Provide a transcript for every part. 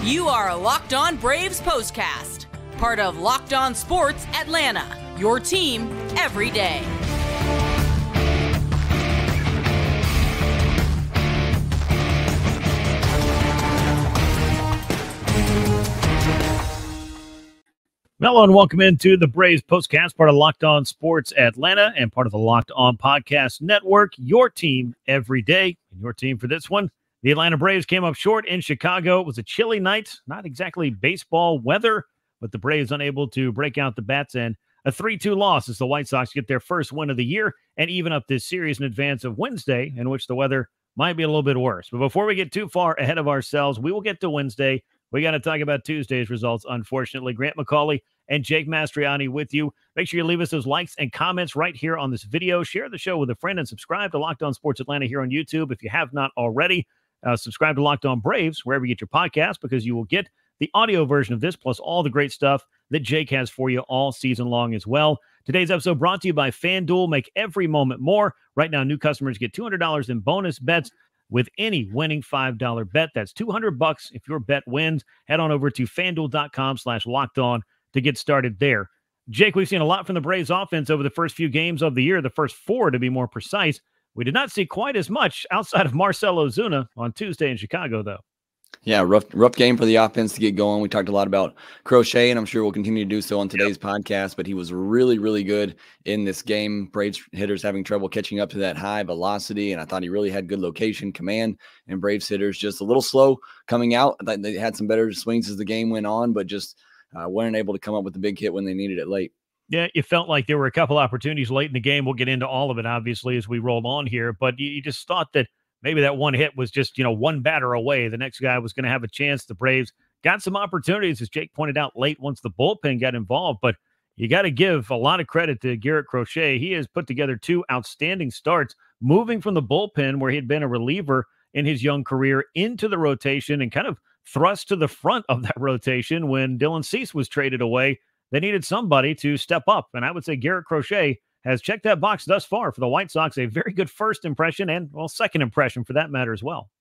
You are Locked On Braves POSTCAST, part of Locked On Sports Atlanta, your team every day. Hello and welcome into the Braves POSTCAST, part of Locked On Sports Atlanta and part of the Locked On Podcast Network, your team every day. And your team for this one, the Atlanta Braves came up short in Chicago. It was a chilly night, not exactly baseball weather, but the Braves unable to break out the bats, and a 3-2 loss as the White Sox get their first win of the year and even up this series in advance of Wednesday, in which the weather might be a little bit worse. But before we get too far ahead of ourselves, we will get to Wednesday. We got to talk about Tuesday's results, unfortunately. Grant McAuley and Jake Mastroianni with you. Make sure you leave us those likes and comments right here on this video. Share the show with a friend and subscribe to Locked On Sports Atlanta here on YouTube if you have not already. Subscribe to Locked On Braves wherever you get your podcast, because you will get the audio version of this plus all the great stuff that Jake has for you all season long as well. Today's episode brought to you by FanDuel. Make every moment more. Right now, new customers get $200 in bonus bets with any winning $5 bet. That's $200 if your bet wins. Head on over to FanDuel.com/lockedon to get started there. Jake, we've seen a lot from the Braves offense over the first few games of the year, the first 4 to be more precise. We did not see quite as much outside of Marcell Ozuna on Tuesday in Chicago, though. Yeah, rough game for the offense to get going. We talked a lot about Crochet, and I'm sure we'll continue to do so on today's podcast, but he was really, really good in this game. Braves hitters having trouble catching up to that high velocity, and I thought he really had good location, command, and Braves hitters just a little slow coming out. I thought they had some better swings as the game went on, but just weren't able to come up with the big hit when they needed it late. Yeah, it felt like there were a couple opportunities late in the game. We'll get into all of it, obviously, as we roll on here, but you just thought that maybe that one hit was just, one batter away. The next guy was going to have a chance. The Braves got some opportunities, as Jake pointed out, late once the bullpen got involved. But you got to give a lot of credit to Garrett Crochet. He has put together 2 outstanding starts, moving from the bullpen, where he had been a reliever in his young career, into the rotation and kind of thrust to the front of that rotation when Dylan Cease was traded away. They needed somebody to step up. And I would say Garrett Crochet has checked that box thus far for the White Sox. A very good first impression and, second impression for that matter as well.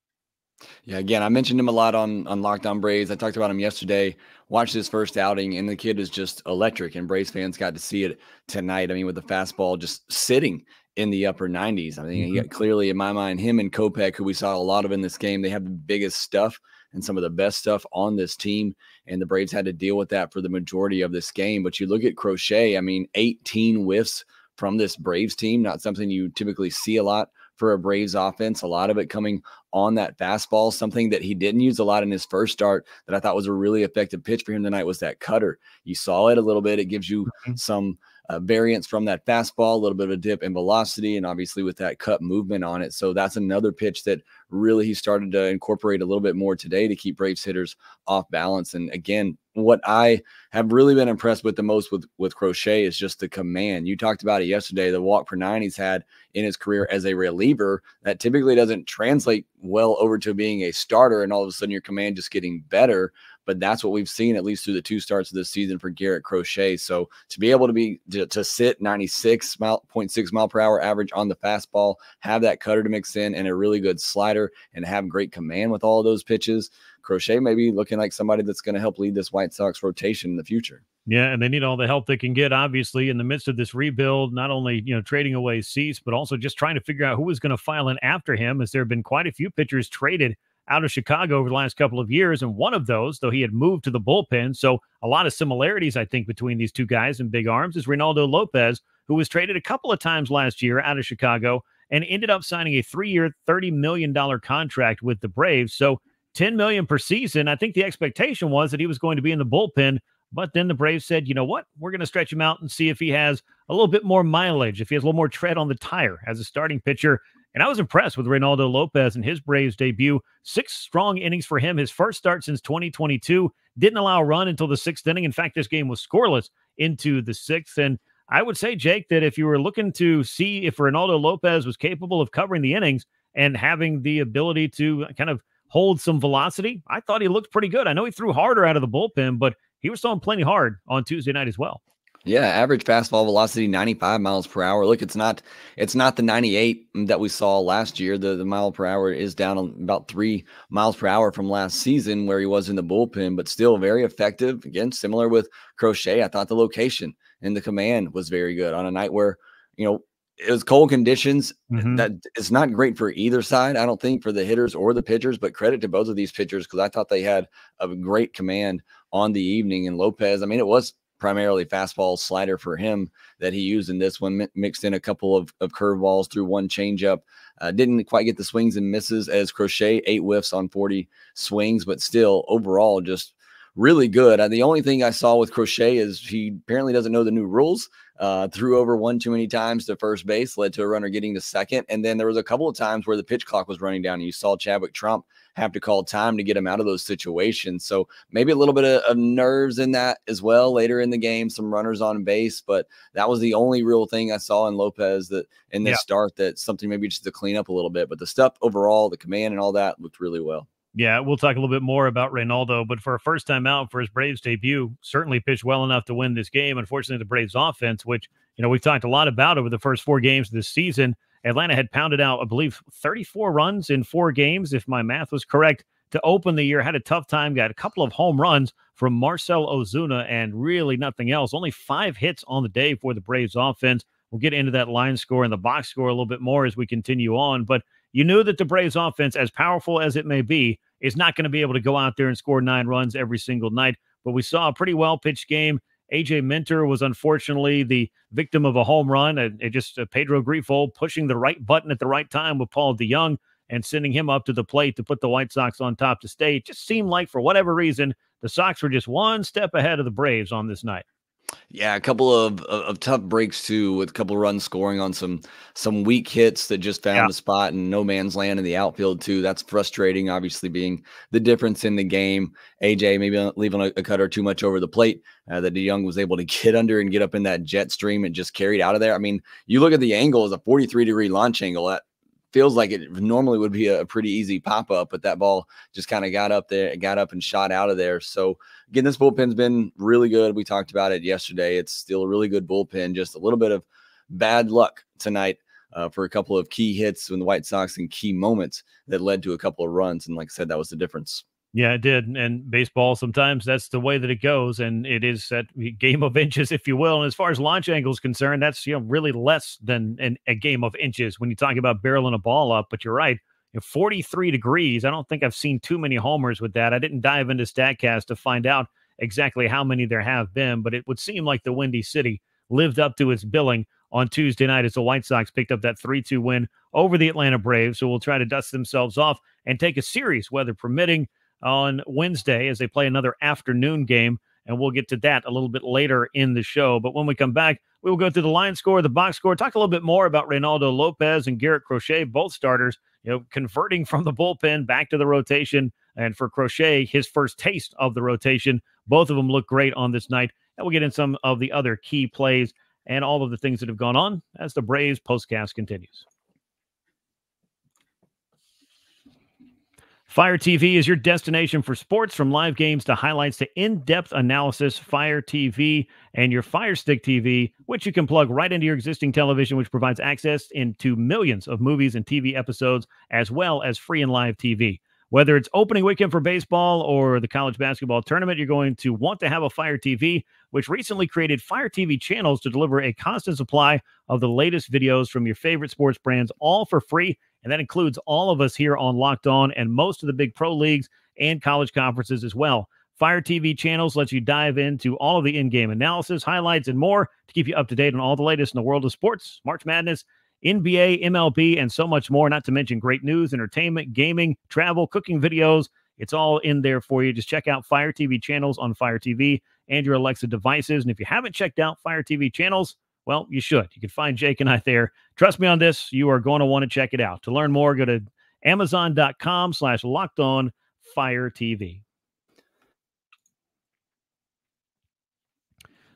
Yeah, again, I mentioned him a lot on Locked On Braves. I talked about him yesterday. Watched his first outing, and the kid is just electric, and Braves fans got to see it tonight. I mean, with the fastball just sitting in the upper 90s. I mean, he got, clearly, in my mind, him and Kopech, who we saw a lot of in this game, they have the biggest stuff and some of the best stuff on this team, and the Braves had to deal with that for the majority of this game. But you look at Crochet, I mean, 18 whiffs from this Braves team, not something you typically see a lot for a Braves offense. A lot of it coming on that fastball, something that he didn't use a lot in his first start that I thought was a really effective pitch for him tonight was that cutter. You saw it a little bit. It gives you some variance from that fastball, a little bit of a dip in velocity, and obviously with that cut movement on it. So that's another pitch that really he started to incorporate a little bit more today to keep Braves hitters off balance. And again, what I have really been impressed with the most with Crochet is just the command. You talked about it yesterday, the walk per 9 he's had in his career as a reliever. That typically doesn't translate well over to being a starter, and all of a sudden your command just getting better. But that's what we've seen, at least through the 2 starts of this season for Garrett Crochet. So to be able to sit 96.6 mile per hour average on the fastball, have that cutter to mix in, and a really good slider, and have great command with all of those pitches, Crochet may be looking like somebody that's going to help lead this White Sox rotation in the future. Yeah, and they need all the help they can get, obviously, in the midst of this rebuild, not only, trading away Cease, but also just trying to figure out who is going to file in after him, as there have been quite a few pitchers traded out of Chicago over the last couple of years. And one of those, though he had moved to the bullpen, so a lot of similarities, I think, between these two guys in big arms, is Reynald Lopez, who was traded a couple of times last year out of Chicago and ended up signing a 3-year, $30 million contract with the Braves. So $10 million per season. I think the expectation was that he was going to be in the bullpen, but then the Braves said, you know what, we're going to stretch him out and see if he has a little bit more mileage, if he has a little more tread on the tire as a starting pitcher. And I was impressed with Reynald Lopez and his Braves debut. 6 strong innings for him. His first start since 2022. Didn't allow a run until the 6th inning. In fact, this game was scoreless into the 6th. And I would say, Jake, that if you were looking to see if Reynald Lopez was capable of covering the innings and having the ability to kind of hold some velocity, I thought he looked pretty good. I know he threw harder out of the bullpen, but he was throwing plenty hard on Tuesday night as well. Yeah, average fastball velocity 95 miles per hour. Look, it's not the 98 that we saw last year. The mile per hour is down about 3 miles per hour from last season where he was in the bullpen, but still very effective. Again, similar with Crochet. I thought the location and the command was very good on a night where, it was cold conditions. That it's not great for either side, I don't think, for the hitters or the pitchers, but credit to both of these pitchers because I thought they had a great command on the evening. And Lopez, I mean, it was primarily fastball slider for him that he used in this one, mixed in a couple of curveballs through one changeup. Didn't quite get the swings and misses as Crochet, 8 whiffs on 40 swings, but still overall just really good. The only thing I saw with Crochet is he apparently doesn't know the new rules. Threw over one too many times to first base, led to a runner getting to second. And then there was a couple of times where the pitch clock was running down and you saw Chadwick Trump have to call time to get him out of those situations. So maybe a little bit of nerves in that as well later in the game, some runners on base, but that was the only real thing I saw in Lopez that in this start, that's something maybe just to clean up a little bit, but the stuff overall, the command and all that looked really well. Yeah, we'll talk a little bit more about Reynaldo, but for a first time out for his Braves debut, certainly pitched well enough to win this game. Unfortunately, the Braves offense, which, we've talked a lot about over the first 4 games of this season, Atlanta had pounded out, I believe, 34 runs in 4 games, if my math was correct, to open the year. Had a tough time, got a couple of home runs from Marcell Ozuna and really nothing else. Only 5 hits on the day for the Braves offense. We'll get into that line score and the box score a little bit more as we continue on, but you knew that the Braves offense, as powerful as it may be, is not going to be able to go out there and score 9 runs every single night. But we saw a pretty well-pitched game. A.J. Minter was unfortunately the victim of a home run. Pedro Grifol pushing the right button at the right time with Paul DeJong and sending him up to the plate to put the White Sox on top to stay. It just seemed like, for whatever reason, the Sox were just one step ahead of the Braves on this night. Yeah, a couple of tough breaks too, with a couple of runs scoring on some weak hits that just found a spot and no man's land in the outfield too. That's frustrating, obviously being the difference in the game. AJ maybe leaving a cutter too much over the plate that DeJong was able to get under and get up in that jet stream and just carried out of there. I mean, you look at the angle as a 43-degree launch angle. That feels like it normally would be a pretty easy pop-up, but that ball just kind of got up and shot out of there. So again, this bullpen's been really good. We talked about it yesterday. It's still a really good bullpen, just a little bit of bad luck tonight for a couple of key hits from the White Sox and key moments that led to a couple of runs. And like I said, that was the difference. Yeah, it did. And baseball, sometimes that's the way that it goes. And it is that game of inches, if you will. And as far as launch angle is concerned, that's really less than a game of inches when you talk about barreling a ball up. But you're right, 43 degrees. I don't think I've seen too many homers with that. I didn't dive into StatCast to find out exactly how many there have been, but it would seem like the Windy City lived up to its billing on Tuesday night as the White Sox picked up that 3-2 win over the Atlanta Braves. So we'll try to dust themselves off and take a series, weather permitting, on Wednesday as they play another afternoon game, and we'll get to that a little bit later in the show. But when we come back, we will go through the line score, the box score, talk a little bit more about Reynaldo Lopez and Garrett Crochet, both starters, converting from the bullpen back to the rotation. And for Crochet, his first taste of the rotation. Both of them look great on this night. And we'll get in some of the other key plays and all of the things that have gone on as the Braves postcast continues. Fire TV is your destination for sports, from live games to highlights to in-depth analysis. Fire TV and your Fire Stick TV, which you can plug right into your existing television, which provides access into millions of movies and TV episodes, as well as free and live TV. Whether it's opening weekend for baseball or the college basketball tournament, you're going to want to have a Fire TV, which recently created Fire TV channels to deliver a constant supply of the latest videos from your favorite sports brands, all for free. And that includes all of us here on Locked On and most of the big pro leagues and college conferences as well. Fire TV channels lets you dive into all of the in-game analysis, highlights, and more to keep you up to date on all the latest in the world of sports, March Madness, NBA, MLB, and so much more, not to mention great news, entertainment, gaming, travel, cooking videos. It's all in there for you. Just check out Fire TV channels on Fire TV and your Alexa devices. And if you haven't checked out Fire TV channels, well, you should. You can find Jake and I there. Trust me on this. You are going to want to check it out. To learn more, go to Amazon.com/LockedOnFireTV.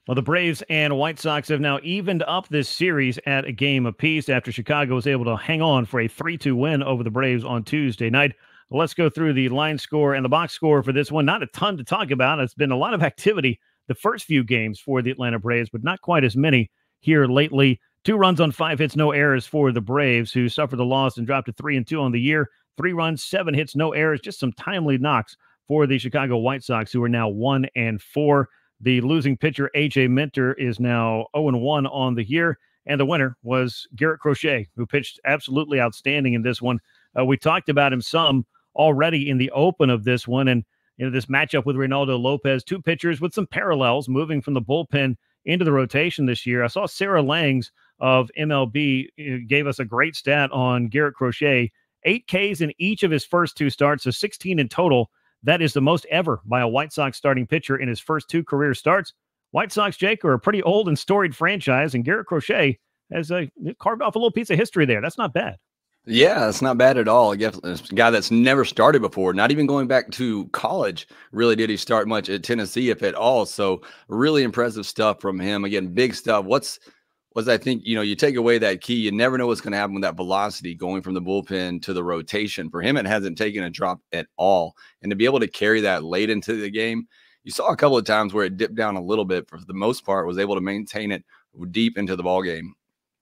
Well, the Braves and White Sox have now evened up this series at a game apiece after Chicago was able to hang on for a 3-2 win over the Braves on Tuesday night. Let's go through the line score and the box score for this one. Not a ton to talk about. It's been a lot of activity the first few games for the Atlanta Braves, but not quite as many here lately. 2 runs on 5 hits, no errors for the Braves, who suffered the loss and dropped to 3-2 on the year. 3 runs, 7 hits, no errors, just some timely knocks for the Chicago White Sox, who are now 1-4. The losing pitcher, A.J. Minter, is now 0-1 on the year, and the winner was Garrett Crochet, who pitched absolutely outstanding in this one. We talked about him some already in the open of this one, and this matchup with Reynaldo Lopez, 2 pitchers with some parallels moving from the bullpen into the rotation this year. I saw Sarah Langs of MLB gave us a great stat on Garrett Crochet, 8 Ks in each of his first 2 starts, so 16 in total. That is the most ever by a White Sox starting pitcher in his first 2 career starts. White Sox, Jake, are a pretty old and storied franchise, and Garrett Crochet has carved off a little piece of history there. That's not bad. Yeah, that's not bad at all. I guess a guy that's never started before, not even going back to college, really did he start much at Tennessee, if at all. So really impressive stuff from him. Again, big stuff. I think, you take away that key. You never know what's going to happen with that velocity going from the bullpen to the rotation. For him, it hasn't taken a drop at all. And to be able to carry that late into the game, you saw a couple of times where it dipped down a little bit. For the most part, was able to maintain it deep into the ball game.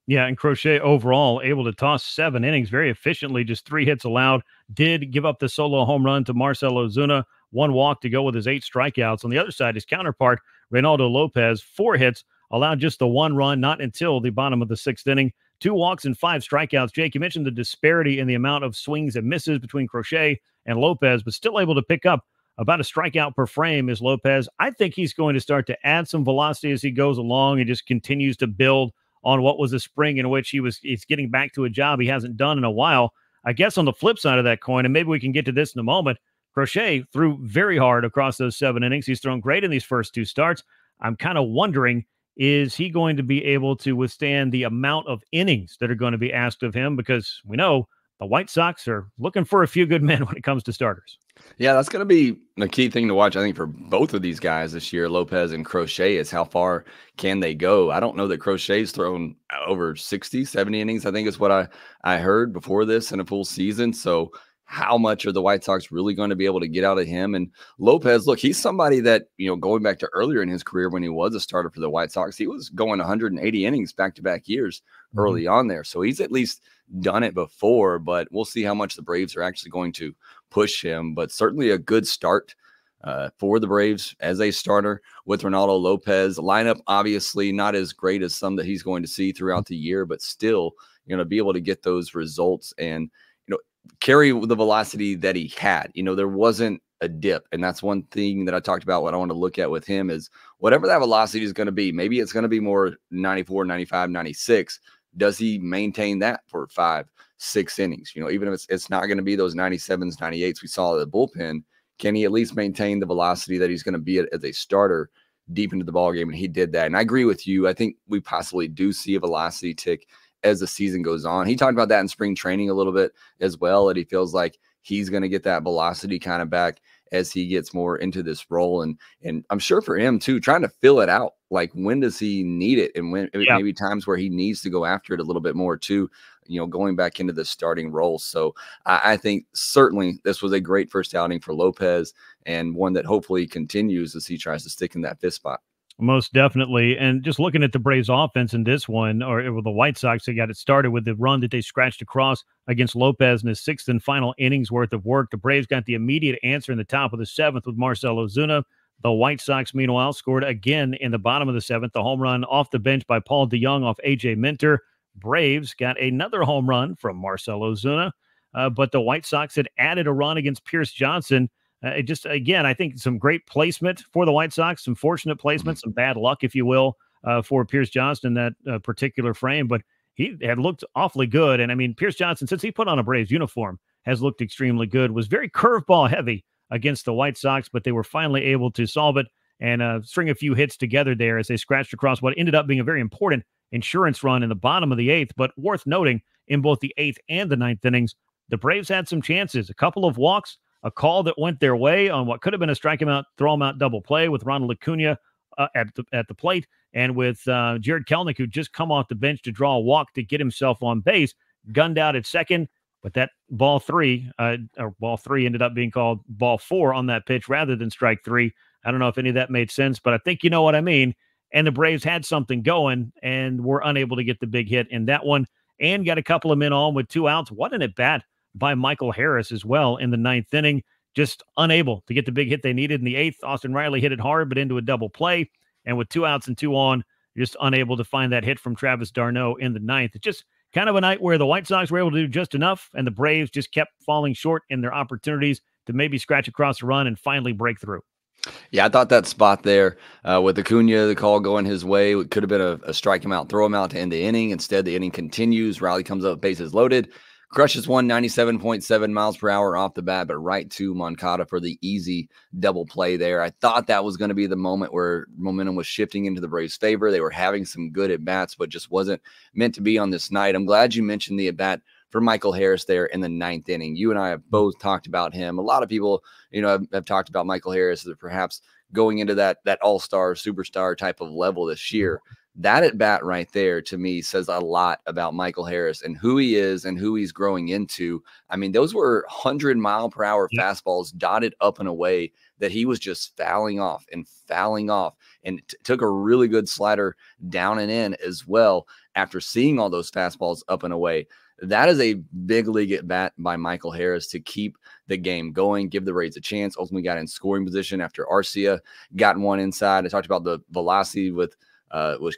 Yeah, and Crochet overall able to toss 7 innings very efficiently, just 3 hits allowed. Did give up the solo home run to Marcell Ozuna, 1 walk to go with his 8 strikeouts. On the other side, his counterpart, Reynaldo Lopez, 4 hits, allowed just the 1 run, not until the bottom of the 6th inning. 2 walks and 5 strikeouts. Jake, you mentioned the disparity in the amount of swings and misses between Crochet and Lopez, but still able to pick up about a strikeout per frame is Lopez. I think he's going to start to add some velocity as he goes along and just continues to build on what was a spring in which he's getting back to a job he hasn't done in a while. I guess on the flip side of that coin, and maybe we can get to this in a moment, Crochet threw very hard across those 7 innings. He's thrown great in these first 2 starts. I'm kind of wondering, is he going to be able to withstand the amount of innings that are going to be asked of him? Because we know the White Sox are looking for a few good men when it comes to starters. Yeah, that's going to be the key thing to watch, I think, for both of these guys this year, Lopez and Crochet, is how far can they go. I don't know that Crochet's thrown over 60, 70 innings, I think is what I heard before this in a full season. So how much are the White Sox really going to be able to get out of him? And Lopez, look, he's somebody that, going back to earlier in his career when he was a starter for the White Sox, he was going 180 innings back-to-back years early on there. So he's at least done it before, but we'll see how much the Braves are actually going to push him. But certainly a good start for the Braves as a starter with Ronaldo Lopez. Lineup, obviously not as great as some that he's going to see throughout the year, but still, be able to get those results and, carry the velocity that he had. There wasn't a dip. And that's one thing that I talked about, what I want to look at with him is whatever that velocity is going to be, maybe it's going to be more 94, 95, 96. Does he maintain that for 5, 6 innings? Even if it's not going to be those 97s, 98s we saw at the bullpen, can he at least maintain the velocity that he's going to be at as a starter deep into the ballgame? And he did that. And I agree with you. I think we possibly do see a velocity tick as the season goes on. He talked about that in spring training a little bit as well, that he feels like he's going to get that velocity kind of back as he gets more into this role. And I'm sure for him too, trying to fill it out, like when does he need it? And when maybe times where he needs to go after it a little bit more too, going back into the starting role. So I think certainly this was a great first outing for Lopez, and one that hopefully continues as he tries to stick in that 5th spot. Most definitely. And just looking at the Braves offense in this one, or the White Sox, they got it started with the run that they scratched across against Lopez in his 6th and final innings worth of work. The Braves got the immediate answer in the top of the 7th with Marcell Ozuna. The White Sox, meanwhile, scored again in the bottom of the 7th, the home run off the bench by Paul DeJong off A.J. Minter. Braves got another home run from Marcell Ozuna, but the White Sox had added a run against Pierce Johnson. Again, I think some great placement for the White Sox, some fortunate placement, some bad luck, if you will, for Pierce Johnson in that particular frame. But he had looked awfully good. And, I mean, Pierce Johnson, since he put on a Braves uniform, has looked extremely good, was very curveball heavy against the White Sox, but they were finally able to solve it and string a few hits together there as they scratched across what ended up being a very important insurance run in the bottom of the 8th. But worth noting, in both the 8th and the 9th innings, the Braves had some chances, a couple of walks, a call that went their way on what could have been a strike him out, throw him out double play with Ronald Acuna at the plate, and with Jared Kellick, who just come off the bench to draw a walk to get himself on base, gunned out at second. But that ball 3 ended up being called ball 4 on that pitch rather than strike 3. I don't know if any of that made sense, but I think you know what I mean. And the Braves had something going and were unable to get the big hit in that one and got a couple of men on with 2 outs. What an at-bat by Michael Harris as well in the 9th inning. Just unable to get the big hit they needed in the 8th. Austin Riley hit it hard, but into a double play. And with 2 outs and 2 on, just unable to find that hit from Travis d'Arnaud in the 9th. It's just kind of a night where the White Sox were able to do just enough, and the Braves just kept falling short in their opportunities to maybe scratch across the run and finally break through. Yeah, I thought that spot there with Acuna, the call going his way, it could have been a strike him out, throw him out to end the inning. Instead, the inning continues. Riley comes up, bases loaded, crushes 197.7 miles per hour off the bat, but right to Moncada for the easy double play there. I thought that was going to be the moment where momentum was shifting into the Braves' favor. They were having some good at-bats, but just wasn't meant to be on this night. I'm glad you mentioned the at-bat for Michael Harris there in the 9th inning. You and I have both talked about him. A lot of people, have talked about Michael Harris as perhaps going into that all-star, superstar type of level this year. That at-bat right there, to me, says a lot about Michael Harris and who he is and who he's growing into. I mean, those were 100-mile-per-hour fastballs dotted up and away that he was just fouling off, and took a really good slider down and in as well after seeing all those fastballs up and away. That is a big league at bat by Michael Harris to keep the game going, give the Rays a chance. Ultimately got in scoring position after Arcia got one inside. I talked about the velocity with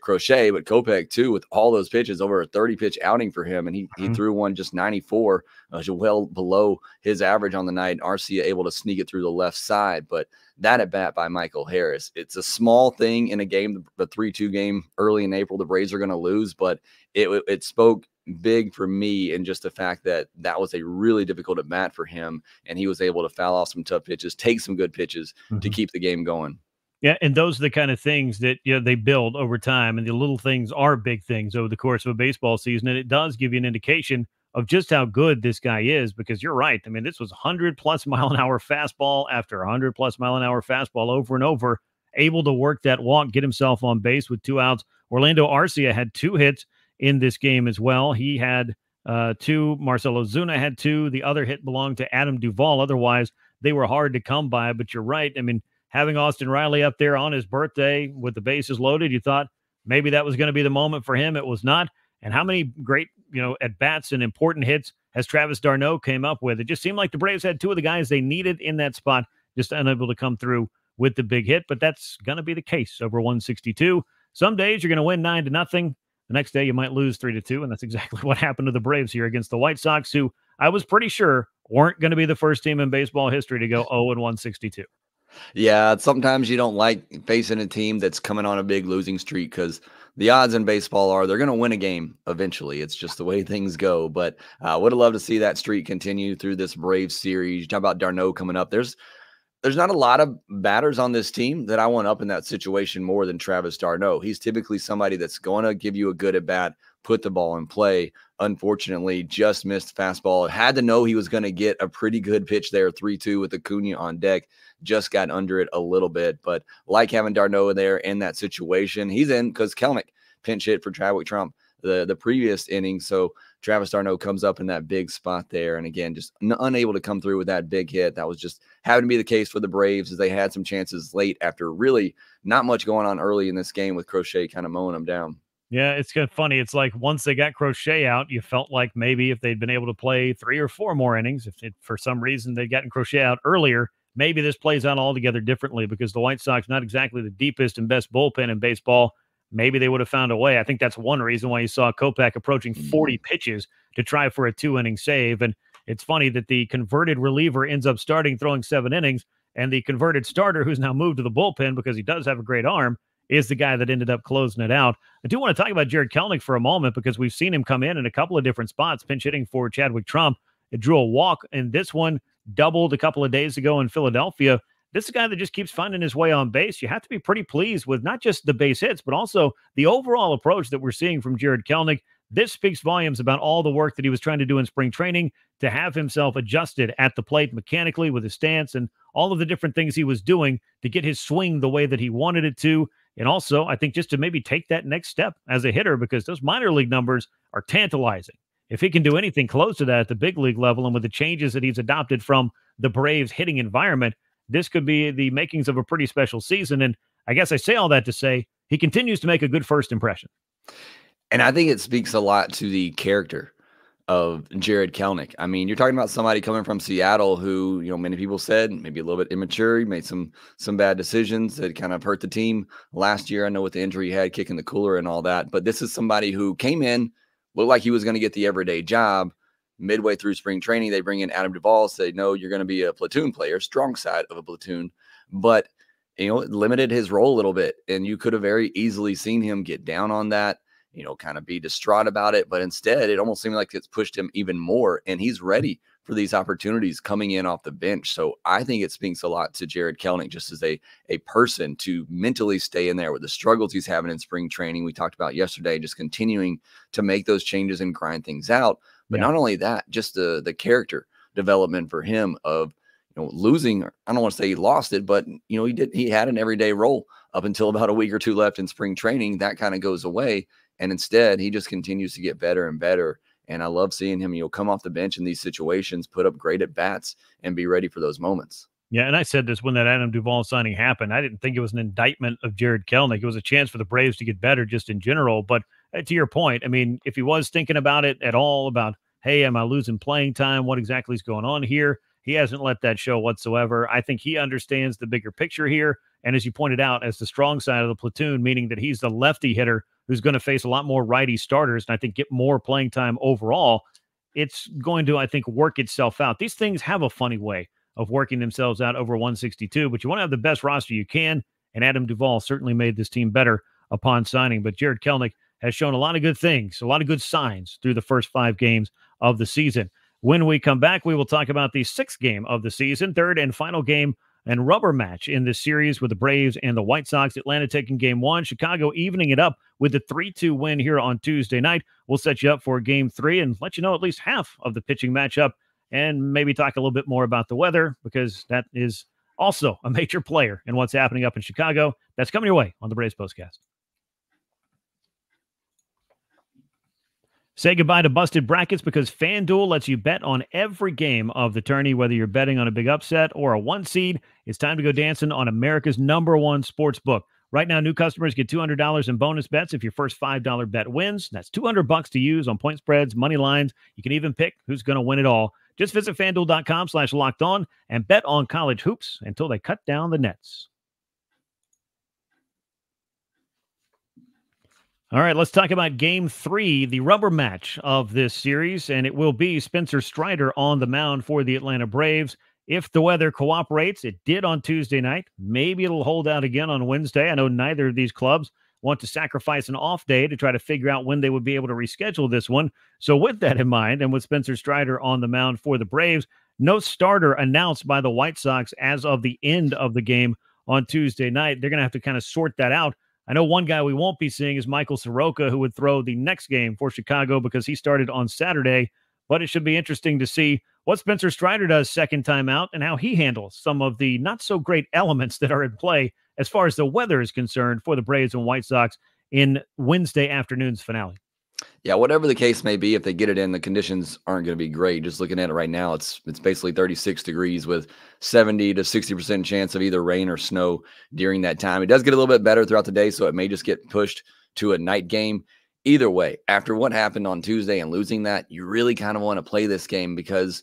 Crochet, but Kopech too, with all those pitches, over a 30-pitch outing for him. And he threw one just 94, well below his average on the night. Arcia able to sneak it through the left side. But that at bat by Michael Harris, it's a small thing in a game, the 3-2 game early in April, the Braves are going to lose, but it spoke big for me in just the fact that was a really difficult at bat for him. And he was able to foul off some tough pitches, take some good pitches to keep the game going. Yeah, and those are the kind of things that they build over time, and the little things are big things over the course of a baseball season, and it does give you an indication of just how good this guy is, because you're right. I mean, this was 100-plus mile-an-hour fastball after 100-plus mile-an-hour fastball over and over, able to work that walk, get himself on base with 2 outs. Orlando Arcia had 2 hits in this game as well. He had 2. Marcell Ozuna had 2. The other hit belonged to Adam Duvall. Otherwise, they were hard to come by, but you're right. I mean, having Austin Riley up there on his birthday with the bases loaded, you thought maybe that was going to be the moment for him. It was not. And how many great, at-bats and important hits has Travis d'Arnaud came up with? It just seemed like the Braves had 2 of the guys they needed in that spot, just unable to come through with the big hit. But that's going to be the case over 162. Some days you're going to win 9-0. The next day you might lose 3-2. And that's exactly what happened to the Braves here against the White Sox, who I was pretty sure weren't going to be the first team in baseball history to go 0-162. Yeah, sometimes you don't like facing a team that's coming on a big losing streak, because the odds in baseball are they're going to win a game eventually. It's just the way things go. But I would have loved to see that streak continue through this Braves series. You talk about d'Arnaud coming up. There's not a lot of batters on this team that I want up in that situation more than Travis d'Arnaud. He's typically somebody that's going to give you a good at-bat, put the ball in play. Unfortunately, just missed fastball. Had to know he was going to get a pretty good pitch there, 3-2 with Acuna on deck. Just got under it a little bit. But like having d'Arnaud there in that situation, he's in because Kellick pinch hit for Chadwick Trump the previous inning. So Travis d'Arnaud comes up in that big spot there. And again, just unable to come through with that big hit. That was just having to be the case for the Braves, as they had some chances late after really not much going on early in this game with Crochet kind of mowing them down. Yeah, it's kind of funny. It's like once they got Crochet out, you felt like maybe if they'd been able to play 3 or 4 more innings, if for some reason they'd gotten Crochet out earlier, maybe this plays out altogether differently, because the White Sox, not exactly the deepest and best bullpen in baseball. Maybe they would have found a way. I think that's one reason why you saw Kopech approaching 40 pitches to try for a 2-inning save. And it's funny that the converted reliever ends up throwing 7 innings, and the converted starter, who's now moved to the bullpen because he does have a great arm, is the guy that ended up closing it out. I do want to talk about Jarred Kelenic for a moment, because we've seen him come in a couple of different spots, pinch hitting for Chadwick Trump. It drew a walk, and this one doubled a couple of days ago in Philadelphia. This is a guy that just keeps finding his way on base. You have to be pretty pleased with not just the base hits, but also the overall approach that we're seeing from Jarred Kelenic. This speaks volumes about all the work that he was trying to do in spring training to have himself adjusted at the plate mechanically with his stance and all of the different things he was doing to get his swing the way that he wanted it to. And also, I think just to maybe take that next step as a hitter, because those minor league numbers are tantalizing. If he can do anything close to that at the big league level, and with the changes that he's adopted from the Braves hitting environment, this could be the makings of a pretty special season. And I guess I say all that to say he continues to make a good first impression. And I think it speaks a lot to the character of Jarred Kelenic. I mean, you're talking about somebody coming from Seattle who, many people said maybe a little bit immature. He made some bad decisions that kind of hurt the team last year. I know with the injury he had, kicking the cooler and all that. But this is somebody who came in, looked like he was going to get the everyday job. Midway through spring training, they bring in Adam Duvall, say, no, you're going to be a platoon player, strong side of a platoon. But, it limited his role a little bit. And you could have very easily seen him get down on that, kind of be distraught about it. But instead, it almost seemed like it's pushed him even more. And he's ready for these opportunities coming in off the bench. So I think it speaks a lot to Jarred Kelenic just as a person to mentally stay in there with the struggles he's having in spring training. We talked about yesterday, just continuing to make those changes and grind things out. But not only that, just the character development for him of, losing. I don't want to say he lost it, but he had an everyday role up until about a week or two left in spring training. That kind of goes away. And instead, he just continues to get better and better. And I love seeing him, come off the bench in these situations, put up great at bats, and be ready for those moments. Yeah, and I said this when that Adam Duvall signing happened. I didn't think it was an indictment of Jarred Kelenic. It was a chance for the Braves to get better just in general. But to your point, I mean, if he was thinking about it at all, about, hey, am I losing playing time? What exactly is going on here? He hasn't let that show whatsoever. I think he understands the bigger picture here. And as you pointed out, as the strong side of the platoon, meaning that he's the lefty hitter who's going to face a lot more righty starters and I think get more playing time overall, it's going to, I think, work itself out. These things have a funny way of working themselves out over 162, but you want to have the best roster you can, and Adam Duvall certainly made this team better upon signing. But Jarred Kelenic has shown a lot of good things, a lot of good signs through the first 5 games of the season. When we come back, we will talk about the 6th game of the season, 3rd and final game and rubber match in this series with the Braves and the White Sox. Atlanta taking game 1, Chicago evening it up with the 3-2 win here on Tuesday night. We'll set you up for game 3 and let you know at least half of the pitching matchup and maybe talk a little bit more about the weather because that is also a major player in what's happening up in Chicago. That's coming your way on the Braves Postcast. Say goodbye to busted brackets because FanDuel lets you bet on every game of the tourney, whether you're betting on a big upset or a 1 seed. It's time to go dancing on America's #1 sports book. Right now, new customers get $200 in bonus bets if your first $5 bet wins. That's $200 to use on point spreads, money lines. You can even pick who's going to win it all. Just visit FanDuel.com/lockedon and bet on college hoops until they cut down the nets. All right, let's talk about game 3, the rubber match of this series, and it will be Spencer Strider on the mound for the Atlanta Braves. If the weather cooperates, it did on Tuesday night. Maybe it'll hold out again on Wednesday. I know neither of these clubs want to sacrifice an off day to try to figure out when they would be able to reschedule this one. So with that in mind, and with Spencer Strider on the mound for the Braves, no starter announced by the White Sox as of the end of the game on Tuesday night. They're going to have to kind of sort that out. I know one guy we won't be seeing is Michael Soroka, who would throw the next game for Chicago because he started on Saturday. But it should be interesting to see what Spencer Strider does second time out and how he handles some of the not-so-great elements that are in play as far as the weather is concerned for the Braves and White Sox in Wednesday afternoon's finale. Yeah, whatever the case may be, if they get it in, the conditions aren't going to be great. Just looking at it right now, it's basically 36 degrees with 70 to 60% chance of either rain or snow during that time. It does get a little bit better throughout the day, so it may just get pushed to a night game. Either way, after what happened on Tuesday and losing that, you really kind of want to play this game because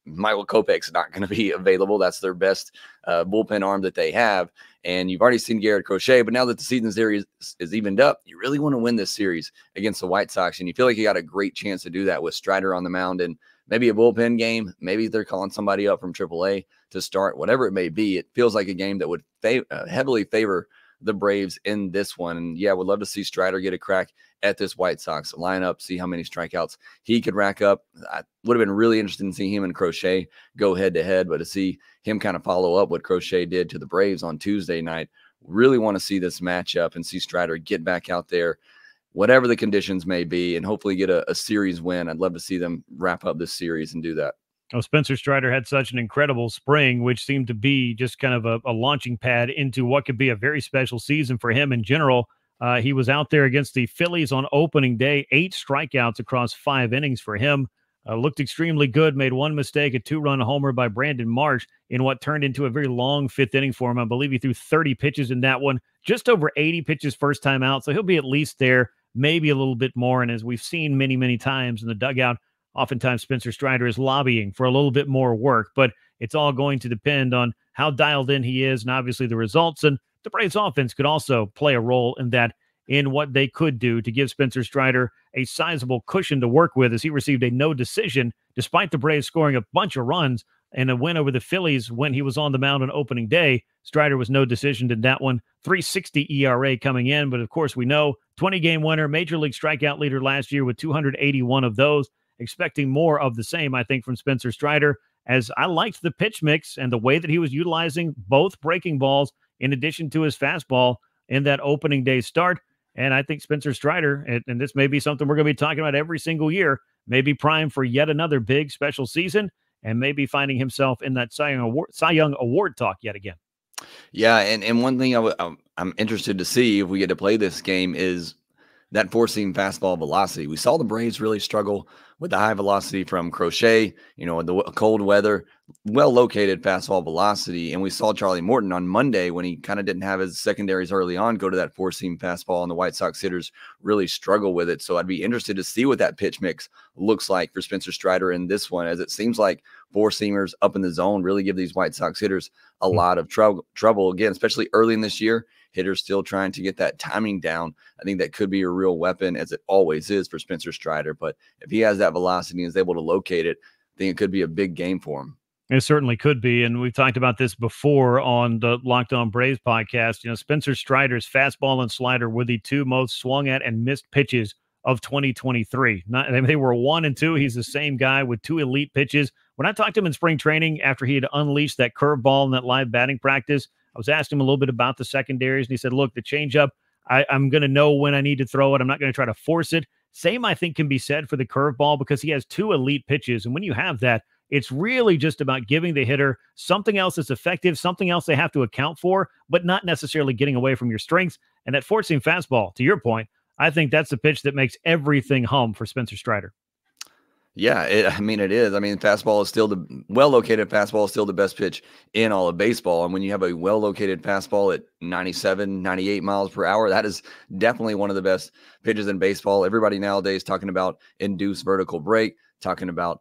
Michael Kopech's not going to be available. That's their best bullpen arm that they have. And you've already seen Garrett Crochet, but now that the season series is evened up, you really want to win this series against the White Sox. And you feel like you got a great chance to do that with Strider on the mound and maybe a bullpen game. Maybe they're calling somebody up from AAA to start, whatever it may be. It feels like a game that would heavily favor the Braves in this one. And yeah, would love to see Strider get a crack at this White Sox lineup, see how many strikeouts he could rack up. I would have been really interested in seeing him and Crochet go head to head, but to see him kind of follow up what Crochet did to the Braves on Tuesday night, really want to see this matchup and see Strider get back out there, whatever the conditions may be, and hopefully get a series win. I'd love to see them wrap up this series and do that. Oh, Spencer Strider had such an incredible spring, which seemed to be just kind of a launching pad into what could be a very special season for him in general. He was out there against the Phillies on opening day, 8 strikeouts across 5 innings for him. looked extremely good, made one mistake, a 2-run homer by Brandon Marsh in what turned into a very long 5th inning for him. I believe he threw 30 pitches in that one, just over 80 pitches first time out. So he'll be at least there, maybe a little bit more. And as we've seen many, many times in the dugout, oftentimes Spencer Strider is lobbying for a little bit more work, but it's all going to depend on how dialed in he is and obviously the results. And the Braves offense could also play a role in that, in what they could do to give Spencer Strider a sizable cushion to work with, as he received a no decision despite the Braves scoring a bunch of runs in a win over the Phillies when he was on the mound on opening day. Strider was no decision in that one. 3.60 ERA coming in, but of course we know 20-game winner, major league strikeout leader last year with 281 of those. Expecting more of the same, I think, from Spencer Strider, as I liked the pitch mix and the way that he was utilizing both breaking balls in addition to his fastball in that opening day start. And I think Spencer Strider, and this may be something we're going to be talking about every single year, may be primed for yet another big special season and maybe finding himself in that Cy Young Award talk yet again. Yeah, and one thing I'm interested to see if we get to play this game is that four-seam fastball velocity. We saw the Braves really struggle with the high velocity from Crochet, the cold weather, well-located fastball velocity. And we saw Charlie Morton on Monday, when he kind of didn't have his secondaries early on, go to that four-seam fastball, and the White Sox hitters really struggle with it. So I'd be interested to see what that pitch mix looks like for Spencer Strider in this one, as it seems like four-seamers up in the zone really give these White Sox hitters a lot of trouble, again, especially early in this year. Hitters still trying to get that timing down. I think that could be a real weapon, as it always is for Spencer Strider. But if he has that velocity and is able to locate it, I think it could be a big game for him. It certainly could be, and we've talked about this before on the Locked On Braves podcast. Spencer Strider's fastball and slider were the two most swung at and missed pitches of 2023. They were 1 and 2. He's the same guy with 2 elite pitches. When I talked to him in spring training after he had unleashed that curveball in that live batting practice, I was asking him a little bit about the secondaries, and he said, look, the changeup, I'm going to know when I need to throw it. I'm not going to try to force it. Same, I think, can be said for the curveball, because he has 2 elite pitches. And when you have that, it's really just about giving the hitter something else that's effective, something else they have to account for, but not necessarily getting away from your strengths. And that four-seam fastball, to your point, I think that's the pitch that makes everything hum for Spencer Strider. Yeah, it is. Fastball is still the well-located fastball is still the best pitch in all of baseball. And when you have a well-located fastball at 97, 98 miles per hour, that is definitely one of the best pitches in baseball. Everybody nowadays talking about induced vertical break, talking about,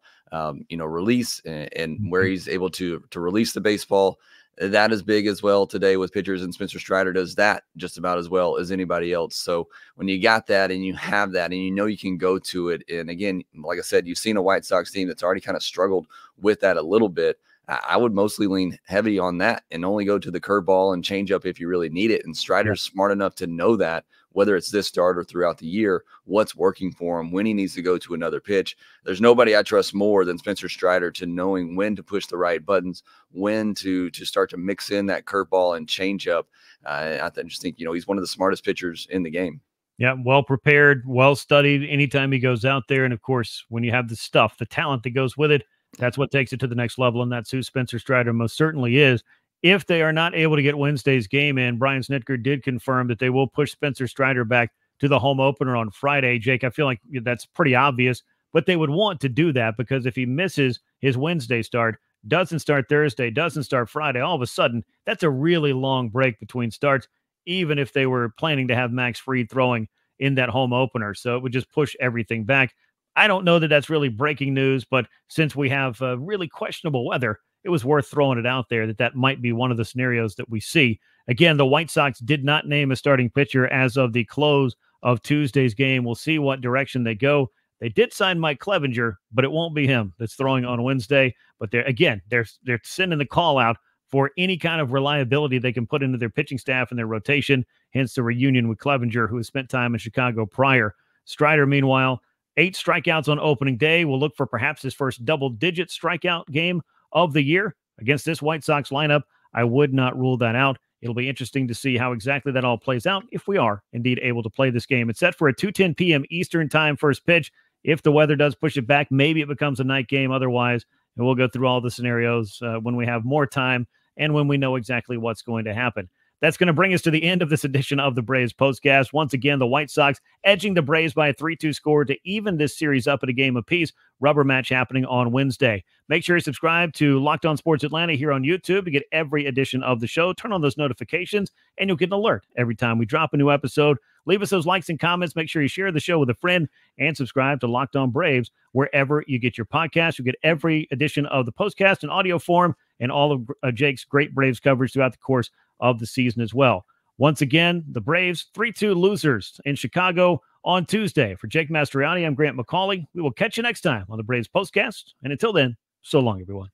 release and where he's able to release the baseball. That is big as well today with pitchers, and Spencer Strider does that just about as well as anybody else. So when you got that and you have that and you can go to it, and again, like I said, you've seen a White Sox team that's already kind of struggled with that a little bit. I would mostly lean heavy on that and only go to the curveball and changeup if you really need it. And Strider's smart enough to know that, whether it's this start or throughout the year, what's working for him, when he needs to go to another pitch. There's nobody I trust more than Spencer Strider to knowing when to push the right buttons, when to start to mix in that curveball and changeup. I just think, he's one of the smartest pitchers in the game. Yeah, well prepared, well studied anytime he goes out there. And of course, when you have the stuff, the talent that goes with it, that's what takes it to the next level, and that's who Spencer Strider most certainly is. If they are not able to get Wednesday's game in, Brian Snitker did confirm that they will push Spencer Strider back to the home opener on Friday. Jake, I feel like that's pretty obvious, but they would want to do that, because if he misses his Wednesday start, doesn't start Thursday, doesn't start Friday, all of a sudden, that's a really long break between starts, even if they were planning to have Max Fried throwing in that home opener. So it would just push everything back. I don't know that that's really breaking news, but since we have really questionable weather, it was worth throwing it out there that might be one of the scenarios that we see. Again, the White Sox did not name a starting pitcher as of the close of Tuesday's game. We'll see what direction they go. They did sign Mike Clevenger, but it won't be him that's throwing on Wednesday. But they're sending the call out for any kind of reliability they can put into their pitching staff and their rotation, hence the reunion with Clevenger, who has spent time in Chicago prior. Strider, meanwhile, 8 strikeouts on opening day. We'll look for perhaps his first double-digit strikeout game of the year against this White Sox lineup. I would not rule that out. It'll be interesting to see how exactly that all plays out if we are indeed able to play this game. It's set for a 2:10 p.m. Eastern time first pitch. If the weather does push it back, maybe it becomes a night game. Otherwise, and we'll go through all the scenarios when we have more time and when we know exactly what's going to happen. That's going to bring us to the end of this edition of the Braves Postcast. Once again, the White Sox edging the Braves by a 3-2 score to even this series up at a game apiece. Rubber match happening on Wednesday. Make sure you subscribe to Locked On Sports Atlanta here on YouTube to get every edition of the show. Turn on those notifications, and you'll get an alert every time we drop a new episode. Leave us those likes and comments. Make sure you share the show with a friend and subscribe to Locked On Braves wherever you get your podcast. You get every edition of the postcast in audio form and all of Jake's great Braves coverage throughout the course of the season as well. Once again, the Braves 3-2 losers in Chicago on Tuesday. For Jake Mastroianni, I'm Grant McAuley. We will catch you next time on the Braves Postcast. And until then, so long, everyone.